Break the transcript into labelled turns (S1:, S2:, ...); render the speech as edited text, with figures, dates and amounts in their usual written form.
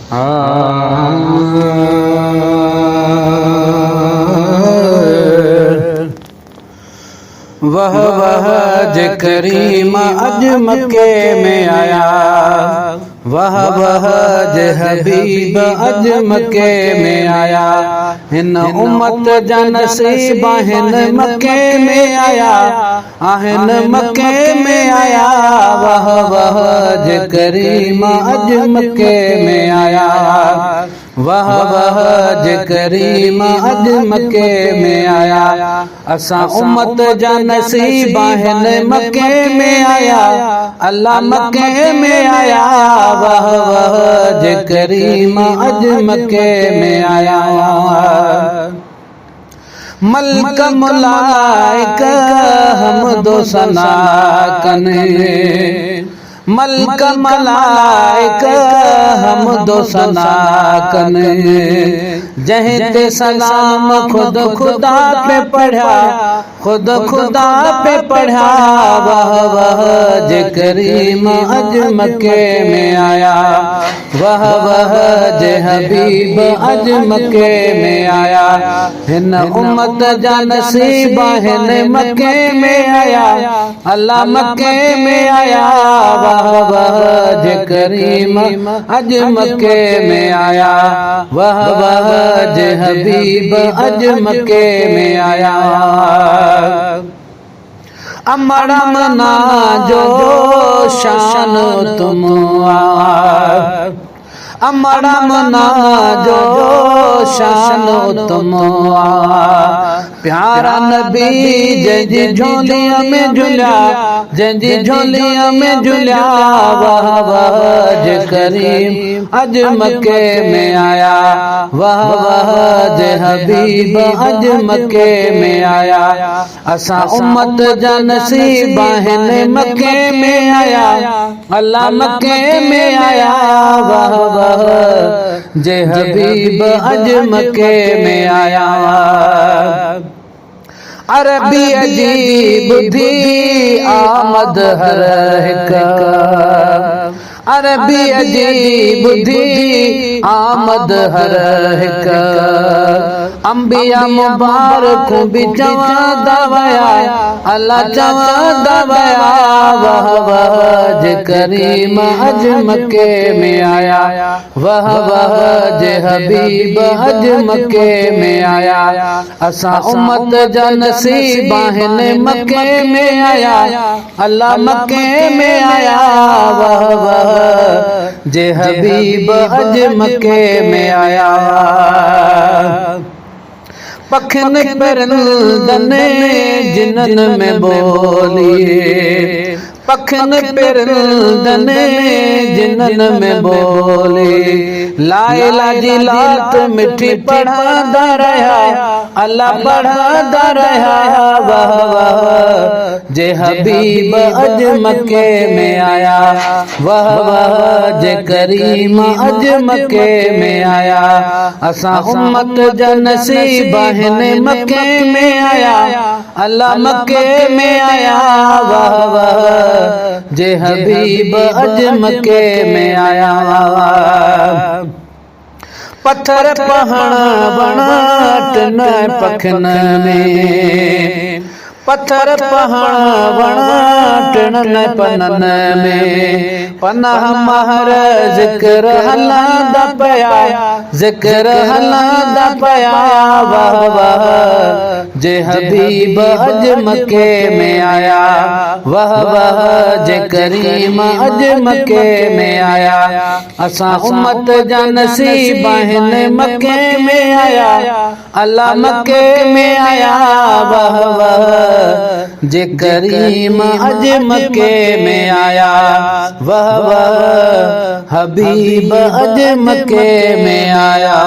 S1: वह जे करीम अज मक्के में आया, वह जे हबीब अज मक्के में आया। हिन उम्मत जा नसीब हिन मक्के में आया, हिन मक्के में आया। वह जे करीम अज मक्के में आया, वह जे करीम अज मक्के में आया। असां उम्मत जा नसीब हिन मक्के में आया, अल्लाह मक्के में आया। वह जे करीम अज मक्के में आया। मलक मुलाइक हमदो सना कने, मलक मलाइक हमदो सना कने। जहीं ते सलाम खुद खुदा पे पढ़ा, खुद खुदा पे पढ़ा। वह जे करीम अज मक्के में आया, वह जे हबीब अज मक्के में आया। हिन उम्मत जा नसीब हिन मक्के में आया, अल्लाह मक्के में आया। वह जे करीम अज मक्के में आया, वह जे हबीब अज मक्के में आया। अमड़ा मना जो शान तुम अमड़ा मना जो शान तुम। प्यारा नबी जंहिंजी झोलिया में झुलिया, जंहिंजी झोलिया में झुलिया। वह जे करीम अज मक्के में आया, वह जे हबीब अज मक्के में आया। असां उम्मत जा नसीब हिन मक्के में आया, अल्लाह मक्के में आया। वह जे हबीब अज मक्के में आया। अरबी अजीब बुद्धि आमद हर हिक, अरबी अजीब बुद्धि आमद हर हिक। अंबिया मुबारक भी चवंदा वया, अल्लाह चवंदा वया। वह जे करीम अज मक्के में आया, वह जे हबीब अज मक्के में आया। असां उम्मत जा नसीब हिन मक्के में आया, अल्लाह मक्के में आया। वह जे हबीब अज मक्के में आया। पखन परंदन जिनन में बोली, पखन परंदन जिनन में बोली। लाइला जी लात मिठी पढ़ादा रहा, अल्लाह पढ़ादा रहा। वह जे हबीब अज मक्के में आया, वह जे करीम अज मक्के में आया। असां उम्मत जा नसीब हिन मक्के में आया, अल्लाह मक्के में आया। वह जे हबीब अज मक्के में आया। पत्थर पहाड़ बनाट न पखन में, पत्थर पहाड़ बनाट न पनन में। पनाह महर जिक्र हलांदा पया, जिक्र हलांदा पया। वह जे हबीब अज मक्के में आया, वह जे करीम अज मक्के में आया। असां उम्मत जा नसीब हिन मक्के में आया, अल्लाह मक्के में आया। वह जे करीम अज मक्के में आया, वह हबीब अज मक्के में आया।